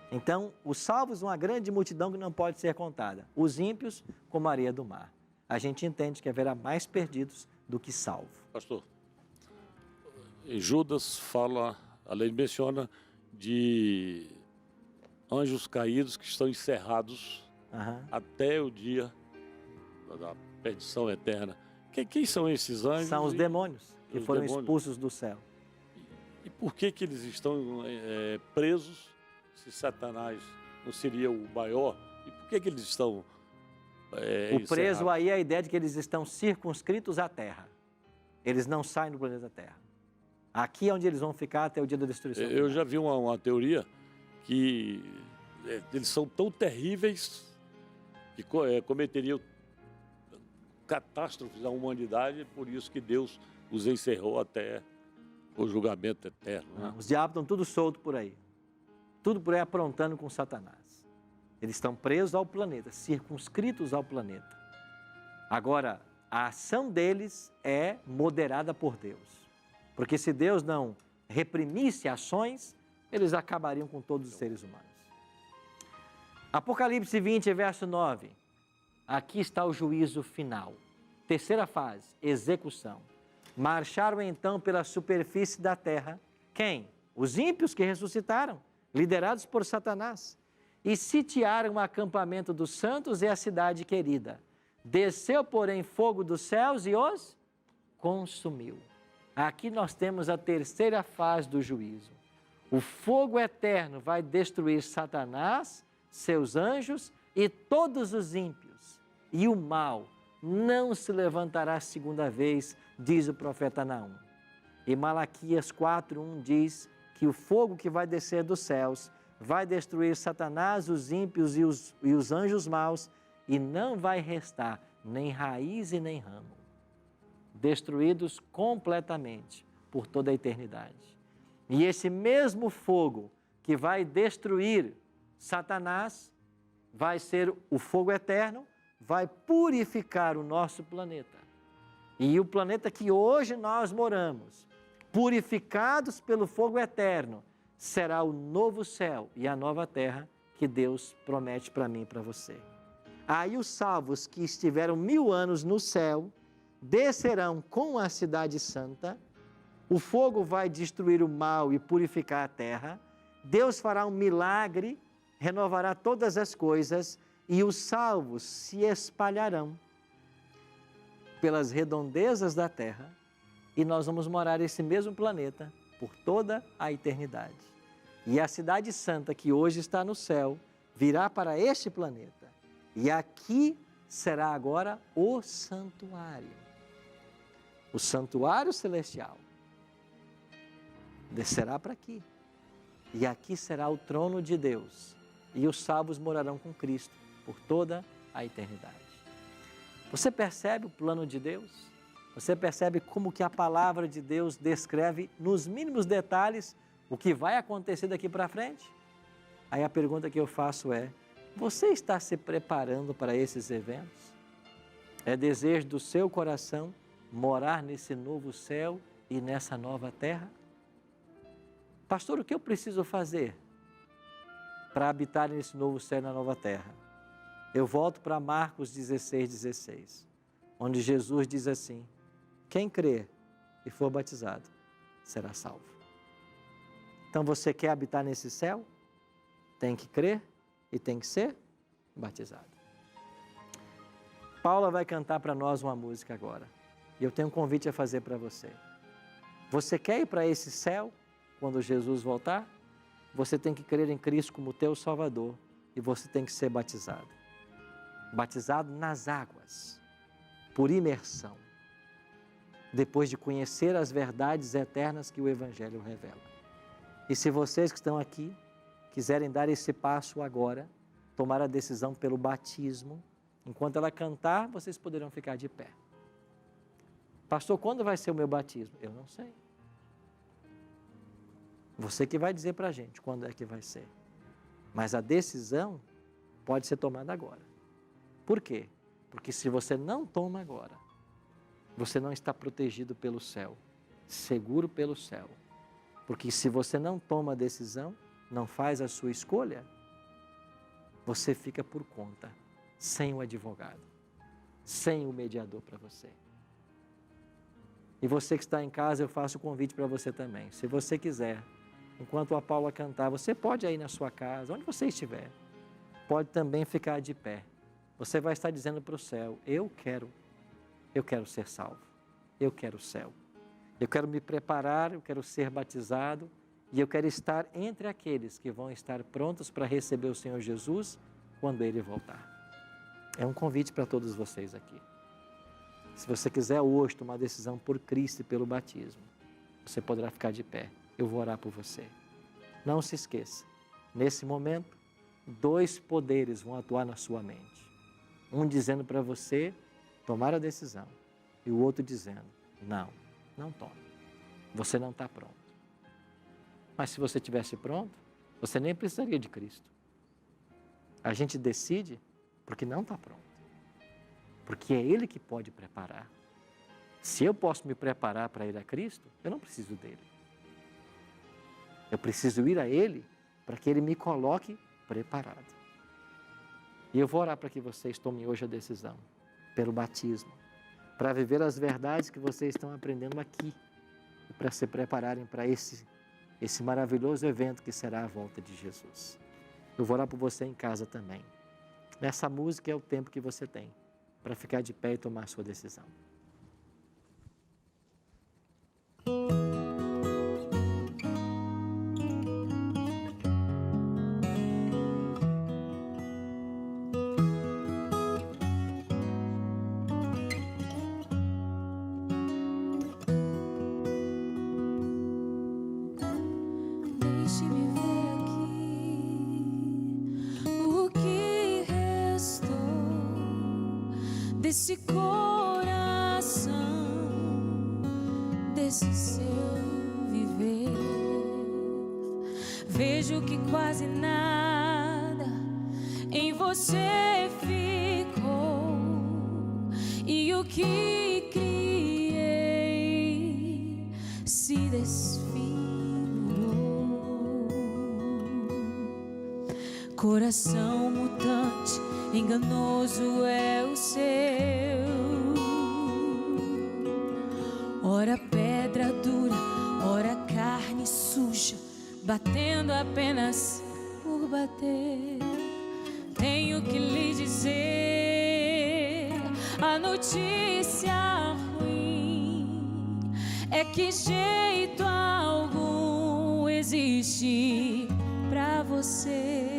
Speaker 1: Então, os salvos, uma grande multidão que não pode ser contada. Os ímpios, como a areia do mar. A gente entende que haverá mais perdidos do que salvo.
Speaker 7: Pastor, em Judas fala, a lei menciona de anjos caídos que estão encerrados até o dia da perdição eterna. Quem são esses anjos?
Speaker 1: São os demônios que foram expulsos do céu.
Speaker 7: E por que eles estão presos se Satanás não seria o maior? E por que eles estão
Speaker 1: o preso aí é a ideia de que eles estão circunscritos à Terra. Eles não saem do planeta Terra. Aqui é onde eles vão ficar até o dia da destruição.
Speaker 7: Eu já vi uma teoria que eles são tão terríveis que cometeriam catástrofes à humanidade, por isso que Deus os encerrou até o julgamento eterno. Né?
Speaker 1: Os diabos estão tudo solto por aí. Tudo por aí aprontando com Satanás. Eles estão presos ao planeta, circunscritos ao planeta. Agora, a ação deles é moderada por Deus. Porque se Deus não reprimisse ações, eles acabariam com todos os seres humanos. Apocalipse 20, verso 9. Aqui está o juízo final. Terceira fase, execução. Marcharam então pela superfície da terra. Quem? Os ímpios que ressuscitaram. liderados por Satanás, e sitiaram o acampamento dos santos e a cidade querida. Desceu, porém, fogo dos céus e os consumiu. Aqui nós temos a terceira fase do juízo. O fogo eterno vai destruir Satanás, seus anjos e todos os ímpios. E o mal não se levantará segunda vez, diz o profeta Naum. E Malaquias 4:1 diz que o fogo que vai descer dos céus vai destruir Satanás, os ímpios e os anjos maus, e não vai restar nem raiz e nem ramo. Destruídos completamente por toda a eternidade. E esse mesmo fogo que vai destruir Satanás, vai ser o fogo eterno, vai purificar o nosso planeta. E o planeta que hoje nós moramos, purificados pelo fogo eterno, será o novo céu e a nova terra que Deus promete para mim e para você. Aí os salvos que estiveram 1000 anos no céu, descerão com a cidade santa, o fogo vai destruir o mal e purificar a terra, Deus fará um milagre, renovará todas as coisas e os salvos se espalharão pelas redondezas da terra e nós vamos morar nesse mesmo planeta por toda a eternidade. E a cidade santa que hoje está no céu virá para este planeta e aqui será agora o santuário. O santuário celestial descerá para aqui. E aqui será o trono de Deus. E os salvos morarão com Cristo por toda a eternidade. Você percebe o plano de Deus? Você percebe como que a palavra de Deus descreve nos mínimos detalhes o que vai acontecer daqui para frente? Aí a pergunta que eu faço é, você está se preparando para esses eventos? É desejo do seu coração morar nesse novo céu e nessa nova terra? Pastor, o que eu preciso fazer para habitar nesse novo céu e na nova terra? Eu volto para Marcos 16:16, onde Jesus diz assim, quem crer e for batizado será salvo. Então você quer habitar nesse céu? Tem que crer e tem que ser batizado. Paula vai cantar para nós uma música agora. E eu tenho um convite a fazer para você. Você quer ir para esse céu quando Jesus voltar? Você tem que crer em Cristo como teu Salvador e você tem que ser batizado. Batizado nas águas, por imersão, depois de conhecer as verdades eternas que o Evangelho revela. E se vocês que estão aqui quiserem dar esse passo agora, tomar a decisão pelo batismo, enquanto ela cantar, vocês poderão ficar de pé. Pastor, quando vai ser o meu batismo? Eu não sei. Você que vai dizer para a gente quando é que vai ser. Mas a decisão pode ser tomada agora. Por quê? Porque se você não toma agora, você não está protegido pelo céu, seguro pelo céu. Porque se você não toma a decisão, não faz a sua escolha, você fica por conta, sem o advogado, sem o mediador para você. E você que está em casa, eu faço o convite para você também. Se você quiser, enquanto a Paula cantar, você pode ir na sua casa, onde você estiver, pode também ficar de pé. Você vai estar dizendo para o céu, eu quero ser salvo, eu quero o céu. Eu quero me preparar, eu quero ser batizado e eu quero estar entre aqueles que vão estar prontos para receber o Senhor Jesus quando Ele voltar. É um convite para todos vocês aqui. Se você quiser hoje tomar decisão por Cristo e pelo batismo, você poderá ficar de pé. Eu vou orar por você. Não se esqueça, nesse momento, 2 poderes vão atuar na sua mente. Um dizendo para você tomar a decisão e o outro dizendo, não tome. Você não está pronto. Mas se você estivesse pronto, você nem precisaria de Cristo. A gente decide porque não está pronto. Porque é Ele que pode preparar. Se eu posso me preparar para ir a Cristo, eu não preciso dele. Eu preciso ir a Ele para que Ele me coloque preparado. E eu vou orar para que vocês tomem hoje a decisão, pelo batismo, para viver as verdades que vocês estão aprendendo aqui, e para se prepararem para esse esse maravilhoso evento que será a volta de Jesus. Eu vou orar por você em casa também. Essa música é o tempo que você tem para ficar de pé e tomar a sua decisão.
Speaker 11: Deixe-me ver aqui o que restou desse coração, desse seu viver. Vejo que quase nada em você ficou, e o que criei se desfilou. Coração mutante, enganoso é o seu. Ora pedra dura, ora carne suja, batendo apenas por bater. Tenho que lhe dizer, a notícia ruim é que jeito algum existe pra você.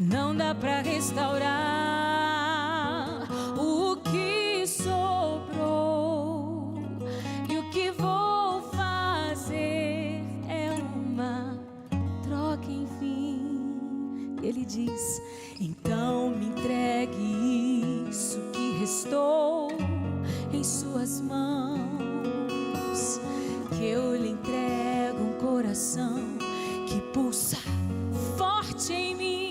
Speaker 11: Não dá pra restaurar o que sobrou, e o que vou fazer é uma troca, enfim. Ele diz: então me entregue isso que restou em suas mãos, que eu lhe entrego um coração que pulsa forte em mim.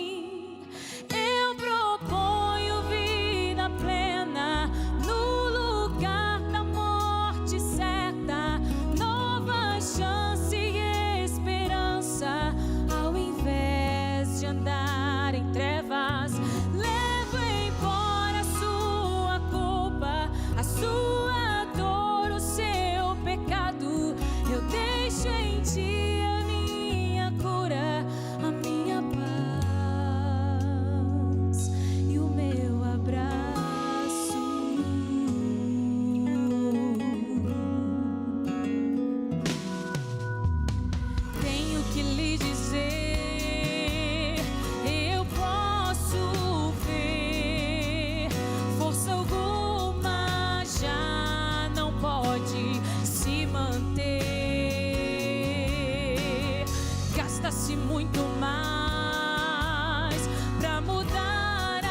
Speaker 11: Muito mais pra mudar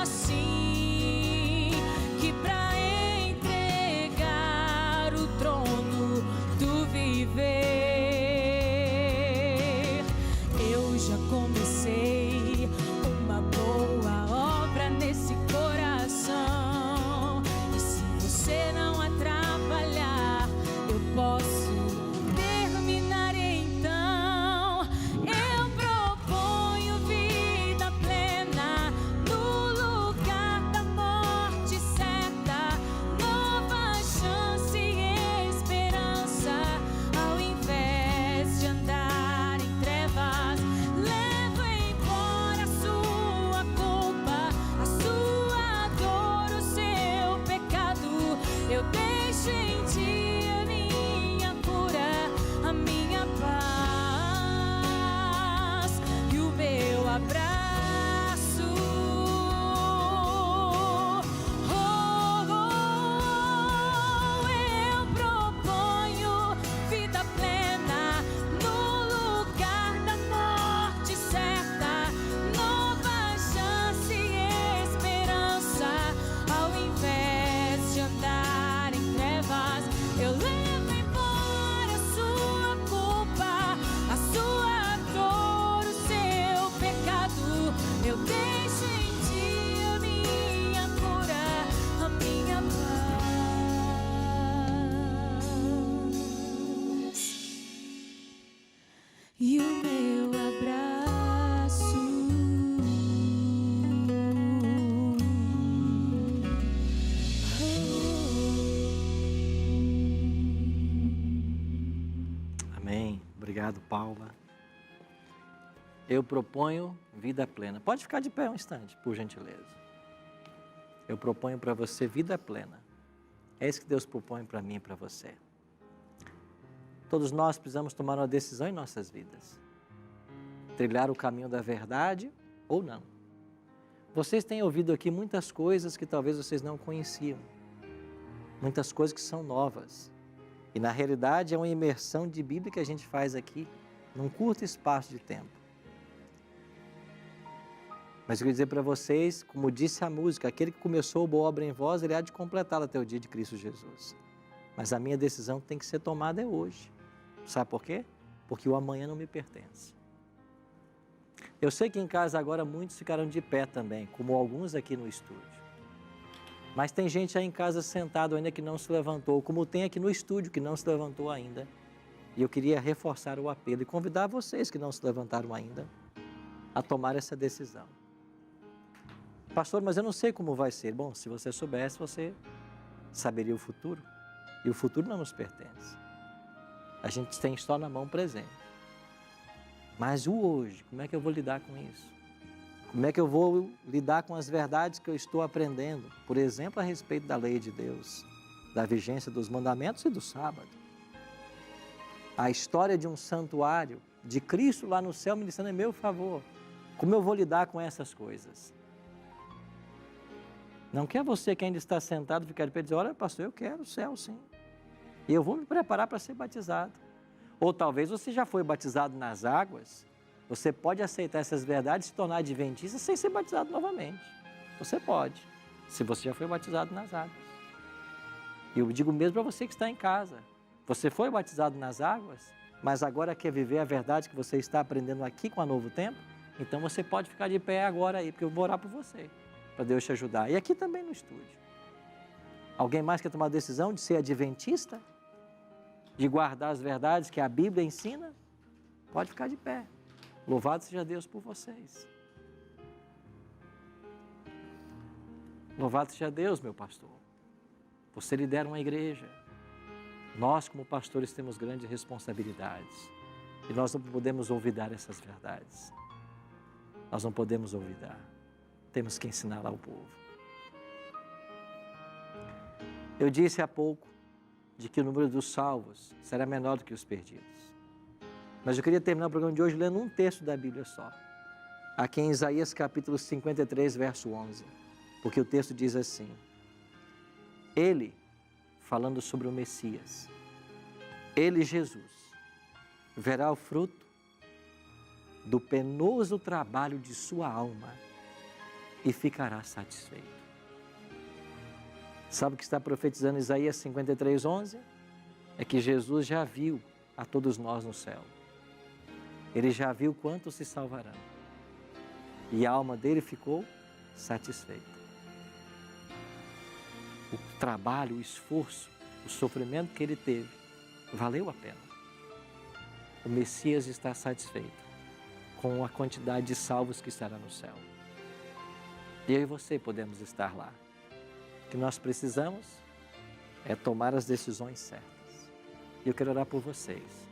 Speaker 11: assim, que pra entregar o trono do viver. Eu já comecei uma boa obra nesse coração, e se você não atrapalhar, eu posso terminar. Então eu proponho
Speaker 1: Obrigado, Paula. Eu proponho vida plena. Pode ficar de pé um instante, por gentileza. Eu proponho para você vida plena. É isso que Deus propõe para mim e para você. Todos nós precisamos tomar uma decisão em nossas vidas. Trilhar o caminho da verdade ou não. Vocês têm ouvido aqui muitas coisas que talvez vocês não conheciam. Muitas coisas que são novas. E na realidade é uma imersão de Bíblia que a gente faz aqui, num curto espaço de tempo. Mas eu quero dizer para vocês, como disse a música, aquele que começou a boa obra em vós, ele há de completá-la até o dia de Cristo Jesus. Mas a minha decisão tem que ser tomada hoje. Sabe por quê? Porque o amanhã não me pertence. Eu sei que em casa agora muitos ficaram de pé também, como alguns aqui no estúdio. Mas tem gente aí em casa sentado ainda que não se levantou, como tem aqui no estúdio que não se levantou ainda. E eu queria reforçar o apelo e convidar vocês que não se levantaram ainda a tomar essa decisão. Pastor, mas eu não sei como vai ser. Bom, se você soubesse, você saberia o futuro. E o futuro não nos pertence. A gente tem só na mão presente. Mas o hoje, como é que eu vou lidar com isso? Como é que eu vou lidar com as verdades que eu estou aprendendo? Por exemplo, a respeito da lei de Deus, da vigência dos mandamentos e do sábado. A história de um santuário, de Cristo lá no céu ministrando em meu favor. Como eu vou lidar com essas coisas? Não quer você que ainda está sentado ficar de pé e dizer, olha, pastor, eu quero o céu, sim. E eu vou me preparar para ser batizado. Ou talvez você já foi batizado nas águas, você pode aceitar essas verdades e se tornar adventista sem ser batizado novamente. Você pode, se você já foi batizado nas águas. E eu digo mesmo para você que está em casa. Você foi batizado nas águas, mas agora quer viver a verdade que você está aprendendo aqui com a Novo Tempo? Então você pode ficar de pé agora aí, porque eu vou orar por você, para Deus te ajudar. E aqui também no estúdio. Alguém mais quer tomar a decisão de ser adventista? De guardar as verdades que a Bíblia ensina? Pode ficar de pé. Louvado seja Deus por vocês. Louvado seja Deus, meu pastor. Você lidera uma igreja. Nós, como pastores, temos grandes responsabilidades. E nós não podemos olvidar essas verdades. Nós não podemos olvidar. Temos que ensinar ao povo. Eu disse há pouco de que o número dos salvos será menor do que os perdidos. Mas eu queria terminar o programa de hoje lendo um texto da Bíblia só. Aqui em Isaías capítulo 53, verso 11. Porque o texto diz assim: Ele, falando sobre o Messias, Ele, Jesus, verá o fruto do penoso trabalho de sua alma e ficará satisfeito. Sabe o que está profetizando Isaías 53, 11? É que Jesus já viu a todos nós no céu. Ele já viu quantos se salvarão. E a alma dele ficou satisfeita. O trabalho, o esforço, o sofrimento que ele teve, valeu a pena. O Messias está satisfeito com a quantidade de salvos que estará no céu. E eu e você podemos estar lá. O que nós precisamos é tomar as decisões certas. E eu quero orar por vocês.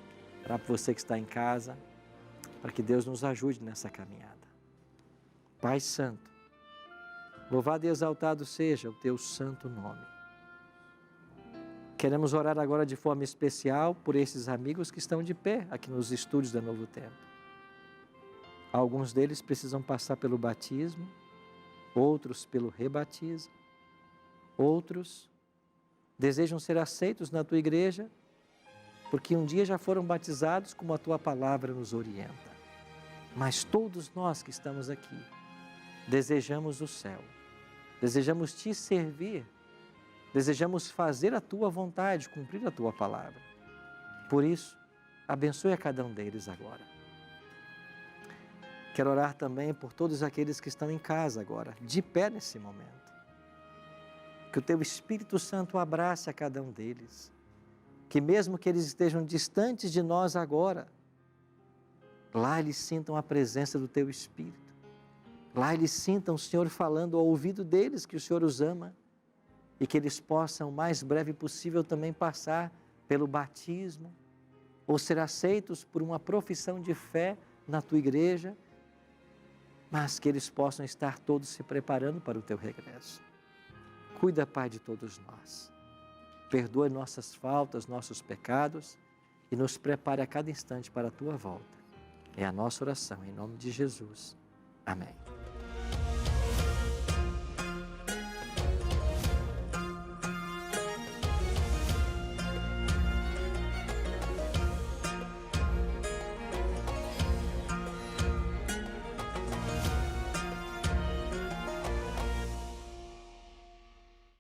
Speaker 1: Orar por você que está em casa, para que Deus nos ajude nessa caminhada. Pai Santo, louvado e exaltado seja o teu santo nome. Queremos orar agora de forma especial por esses amigos que estão de pé aqui nos estúdios da Novo Tempo. Alguns deles precisam passar pelo batismo, outros pelo rebatismo, outros desejam ser aceitos na tua igreja, porque um dia já foram batizados como a tua palavra nos orienta. Mas todos nós que estamos aqui, desejamos o céu, desejamos te servir, desejamos fazer a tua vontade, cumprir a tua palavra. Por isso, abençoe a cada um deles agora. Quero orar também por todos aqueles que estão em casa agora, de pé nesse momento. Que o teu Espírito Santo abrace a cada um deles. Que mesmo que eles estejam distantes de nós agora, lá eles sintam a presença do teu Espírito. Lá eles sintam o Senhor falando ao ouvido deles que o Senhor os ama e que eles possam o mais breve possível também passar pelo batismo, ou ser aceitos por uma profissão de fé na tua igreja, mas que eles possam estar todos se preparando para o teu regresso. Cuida, Pai, de todos nós. Perdoa nossas faltas, nossos pecados e nos prepare a cada instante para a tua volta. É a nossa oração, em nome de Jesus. Amém.